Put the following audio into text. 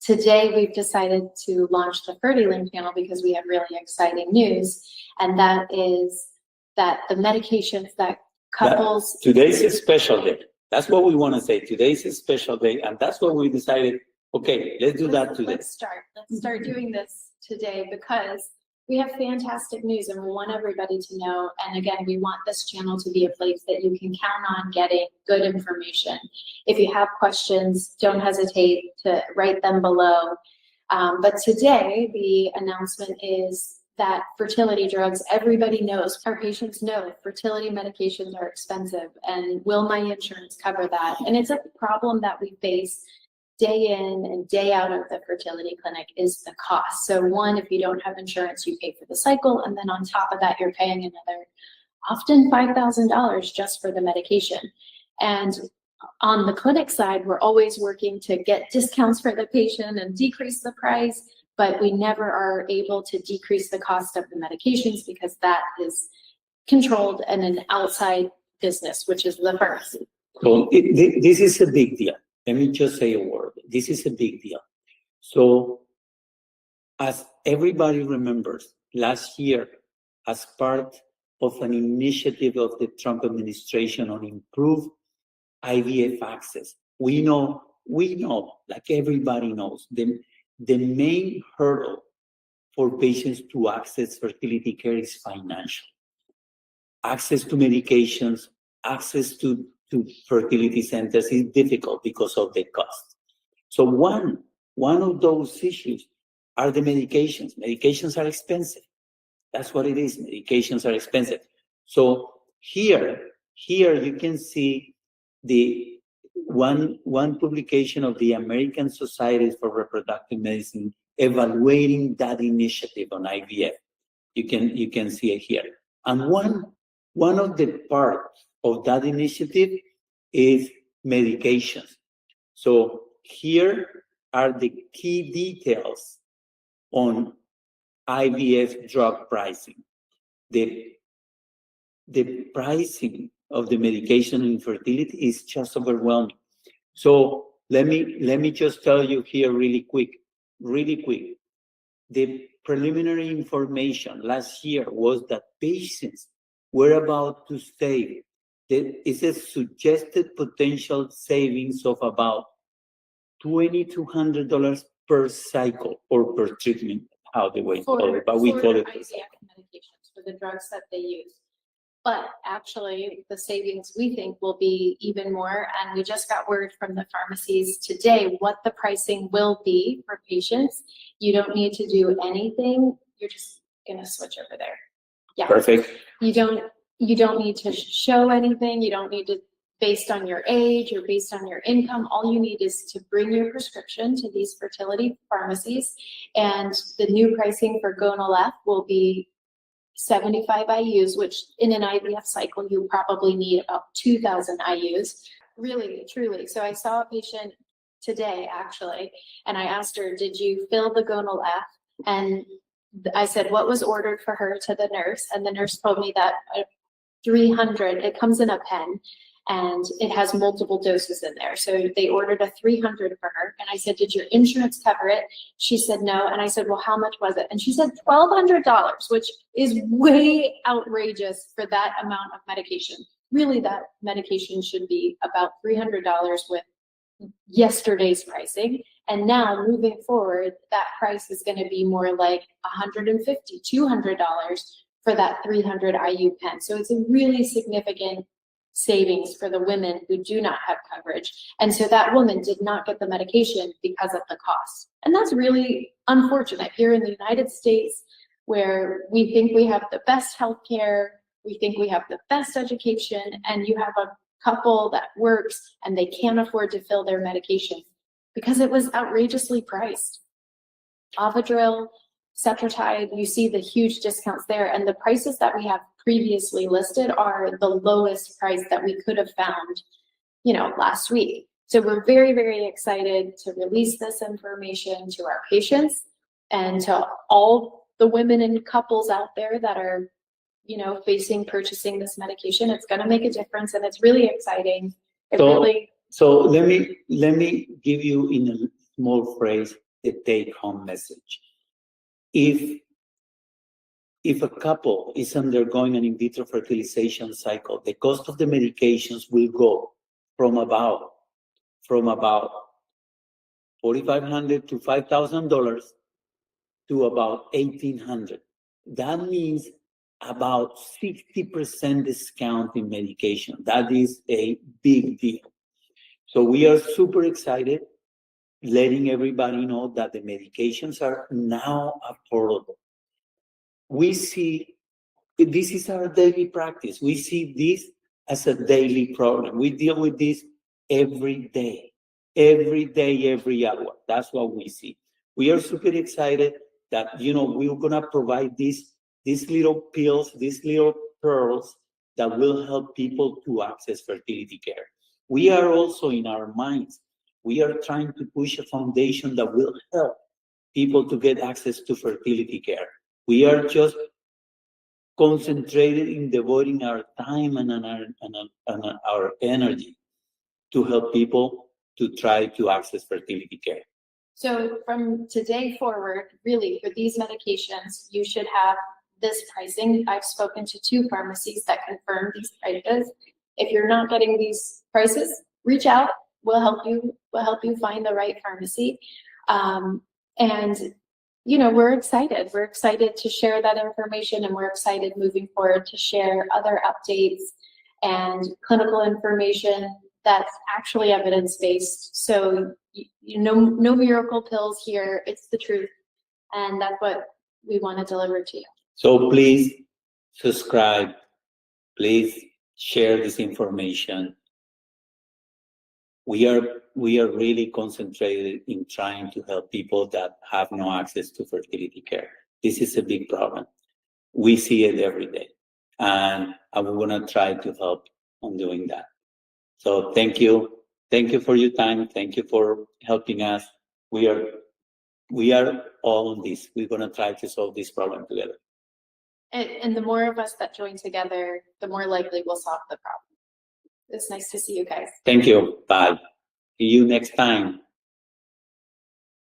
today we've decided to launch the FertiLink panel because we have really exciting news, and that is that the medications that couples... Today's a special day. That's what we want to say. Today's a special day, and that's what we decided, okay, let's do that today. Let's start doing this today because we have fantastic news and we want everybody to know. And again, we want this channel to be a place that you can count on getting good information. If you have questions, don't hesitate to write them below. But today, the announcement is that fertility drugs, everybody knows, our patients know fertility medications are expensive, and will my insurance cover that? And it's a problem that we face day in and day out of the fertility clinic is the cost. So one, if you don't have insurance, you pay for the cycle, and then on top of that, you're paying another, often $5,000 just for the medication. And on the clinic side, we're always working to get discounts for the patient and decrease the price, but we never are able to decrease the cost of the medications because that is controlled in an outside business, which is the pharmacy. So this is a big deal. Let me just say a word. This is a big deal. So as everybody remembers, last year, as part of an initiative of the Trump administration on improved IVF access, we know, like everybody knows, the main hurdle for patients to access fertility care is financial. Access to medications, access to fertility centers is difficult because of the cost. So one of those issues are the medications. Medications are expensive. That's what it is. Medications are expensive. So here you can see the one publication of the American Society for Reproductive Medicine evaluating that initiative on IVF. You can see it here. And one of the parts of that initiative is medications. So here are the key details on IVF drug pricing. The pricing of the medication in fertility is just overwhelming. So let me just tell you here really quick. The preliminary information last year was that patients were about to save. It's a suggested potential savings of about $2,200 per cycle or per treatment, how the way call it, but we call it IVF medications for the drugs that they use. But actually, the savings we think will be even more. And we just got word from the pharmacies today what the pricing will be for patients. You don't need to do anything. You're just going to switch over there. Yeah. Perfect. You don't need to show anything. You don't need to, based on your age or based on your income. All you need is to bring your prescription to these fertility pharmacies. And the new pricing for Gonal F will be 75 IUs, which in an IVF cycle, you probably need about 2,000 IUs, really, truly. So I saw a patient today, actually, and I asked her, did you fill the Gonal F? And I said, what was ordered for her to the nurse? And the nurse told me that 300, it comes in a pen, and it has multiple doses in there. So they ordered a 300 for her. And I said, did your insurance cover it? She said, no. And I said, well, how much was it? And she said, $1,200, which is way outrageous for that amount of medication. Really, that medication should be about $300 with yesterday's pricing. And now moving forward, that price is going to be more like $150, $200 for that 300 IU pen. So it's a really significant savings for the women who do not have coverage. And so that woman did not get the medication because of the cost. And that's really unfortunate here in the United States, where we think we have the best healthcare, we think we have the best education, and you have a couple that works and they can't afford to fill their medication because it was outrageously priced. Avodril, Cetrotide, you see the huge discounts there, and the prices that we have previously listed are the lowest price that we could have found, last week. So we're very, very excited to release this information to our patients and to all the women and couples out there that are, purchasing this medication. It's going to make a difference, and it's really exciting. So let me give you in a small phrase the take-home message. If a couple is undergoing an in vitro fertilization cycle, the cost of the medications will go from about $4,500 to $5,000 to about $1,800. That means about 60% discount in medication. That is a big deal. So we are super excited, letting everybody know that the medications are now affordable. We see, this is our daily practice. We see this as a daily problem. We deal with this every day, every hour. That's what we see. We are super excited that, we're gonna provide these little pills, these little pearls that will help people to access fertility care. We are also, in our minds, we are trying to push a foundation that will help people to get access to fertility care. We are just concentrated in devoting our time and our energy to help people to try to access fertility care. So from today forward, really, for these medications, you should have this pricing. I've spoken to 2 pharmacies that confirm these prices. If you're not getting these prices, reach out. We'll help you find the right pharmacy. And we're excited. We're excited to share that information, and we're excited moving forward to share other updates and clinical information that's actually evidence-based. So, no miracle pills here. It's the truth. And that's what we want to deliver to you. So please subscribe. Please share this information. We are really concentrated in trying to help people that have no access to fertility care. This is a big problem. We see it every day, and we're gonna try to help on doing that. So thank you for your time. Thank you for helping us. We are all on this. We're gonna try to solve this problem together. And the more of us that join together, the more likely we'll solve the problem. It's nice to see you guys. Thank you. Bye. See you next time.